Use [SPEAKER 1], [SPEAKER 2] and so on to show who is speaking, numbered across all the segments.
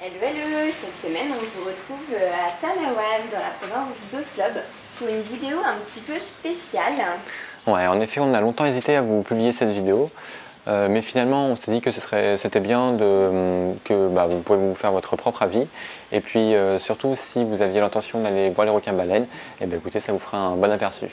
[SPEAKER 1] Hello hello, cette semaine on vous retrouve à Tanawan dans la province d'Oslob pour une vidéo un petit peu spéciale.
[SPEAKER 2] Ouais, en effet on a longtemps hésité à vous publier cette vidéo, mais finalement on s'est dit que c'était bien que vous pouvez vous faire votre propre avis, et puis surtout si vous aviez l'intention d'aller voir les requins-baleines, et bien écoutez, ça vous fera un bon aperçu.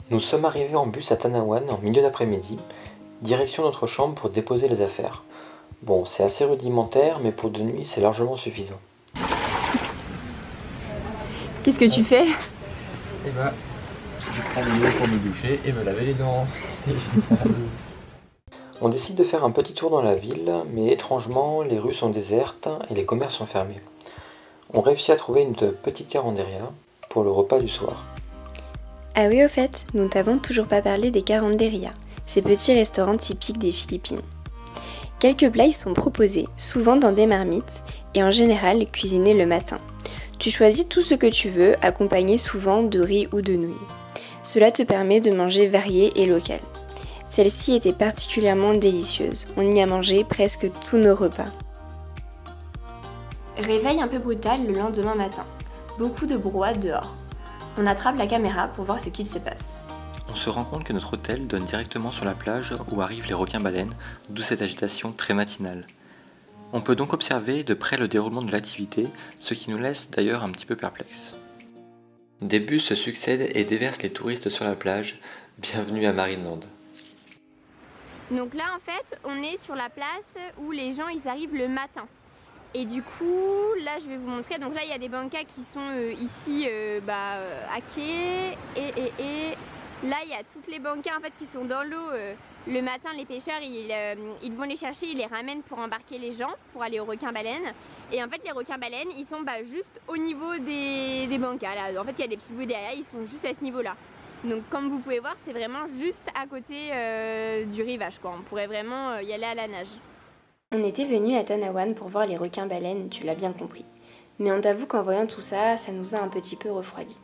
[SPEAKER 3] Nous sommes arrivés en bus à Tanawan en milieu d'après-midi, direction notre chambre pour déposer les affaires. Bon, c'est assez rudimentaire, mais pour 2 nuits, c'est largement suffisant.
[SPEAKER 1] Qu'est-ce que tu fais?
[SPEAKER 4] Et bah, je prends l'eau pour me doucher et me laver les dents. C'est génial.
[SPEAKER 3] On décide de faire un petit tour dans la ville, mais étrangement, les rues sont désertes et les commerces sont fermés. On réussit à trouver une petite caranderia pour le repas du soir.
[SPEAKER 1] Ah oui, au fait, nous ne t'avons toujours pas parlé des caranderias, ces petits restaurants typiques des Philippines. Quelques plats y sont proposés, souvent dans des marmites, et en général cuisinés le matin. Tu choisis tout ce que tu veux, accompagné souvent de riz ou de nouilles. Cela te permet de manger varié et local. Celle-ci était particulièrement délicieuse, on y a mangé presque tous nos repas. Réveil un peu brutal le lendemain matin, beaucoup de brouhaha dehors. On attrape la caméra pour voir ce qu'il se passe.
[SPEAKER 2] On se rend compte que notre hôtel donne directement sur la plage où arrivent les requins-baleines, d'où cette agitation très matinale. On peut donc observer de près le déroulement de l'activité, ce qui nous laisse d'ailleurs un petit peu perplexes. Des bus se succèdent et déversent les touristes sur la plage. Bienvenue à Marineland.
[SPEAKER 5] Donc là en fait on est sur la place où les gens ils arrivent le matin. Et du coup, là je vais vous montrer, donc là il y a des bancas qui sont ici à quai et là il y a toutes les bancas en fait qui sont dans l'eau. Le matin les pêcheurs ils vont les chercher, ils les ramènent pour embarquer les gens pour aller aux requins-baleines. Et en fait les requins-baleines ils sont juste au niveau des bancas là. En fait il y a des petits bouts derrière, ils sont juste à ce niveau là. Donc comme vous pouvez voir c'est vraiment juste à côté du rivage quoi. On pourrait vraiment y aller à la nage.
[SPEAKER 1] On était venu à Tanawan pour voir les requins-baleines, tu l'as bien compris. Mais on t'avoue qu'en voyant tout ça, ça nous a un petit peu refroidi.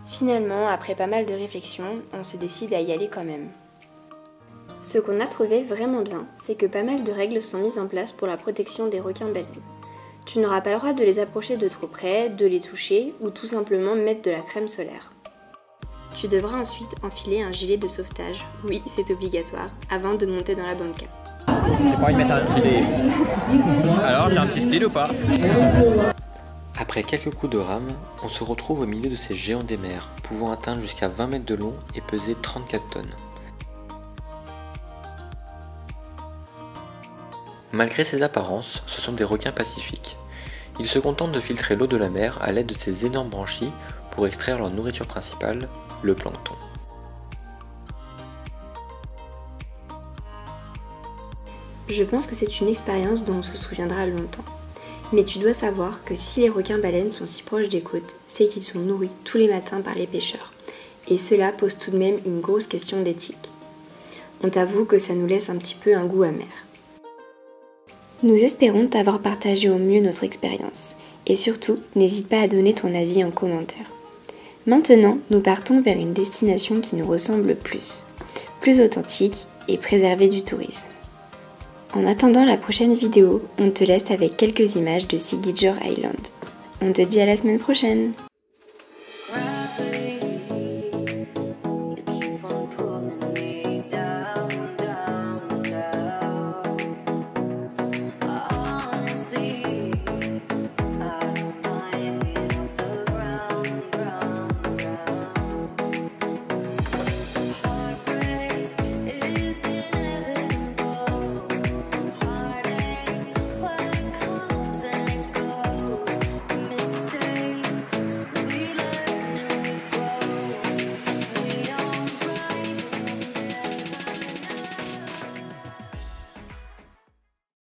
[SPEAKER 1] Finalement, après pas mal de réflexions, on se décide à y aller quand même. Ce qu'on a trouvé vraiment bien, c'est que pas mal de règles sont mises en place pour la protection des requins-baleines. Tu n'auras pas le droit de les approcher de trop près, de les toucher ou tout simplement mettre de la crème solaire. Tu devras ensuite enfiler un gilet de sauvetage, oui c'est obligatoire, avant de monter dans la banca.
[SPEAKER 4] J'ai pas envie de mettre un gilet. Alors, j'ai un petit style ou pas?
[SPEAKER 2] Après quelques coups de rame, on se retrouve au milieu de ces géants des mers, pouvant atteindre jusqu'à 20 mètres de long et peser 34 tonnes. Malgré ces apparences, ce sont des requins pacifiques. Ils se contentent de filtrer l'eau de la mer à l'aide de ces énormes branchies pour extraire leur nourriture principale, le plancton.
[SPEAKER 1] Je pense que c'est une expérience dont on se souviendra longtemps. Mais tu dois savoir que si les requins-baleines sont si proches des côtes, c'est qu'ils sont nourris tous les matins par les pêcheurs. Et cela pose tout de même une grosse question d'éthique. On t'avoue que ça nous laisse un petit peu un goût amer. Nous espérons t'avoir partagé au mieux notre expérience. Et surtout, n'hésite pas à donner ton avis en commentaire. Maintenant, nous partons vers une destination qui nous ressemble plus authentique et préservée du tourisme. En attendant la prochaine vidéo, on te laisse avec quelques images de Sigijor Island. On te dit à la semaine prochaine!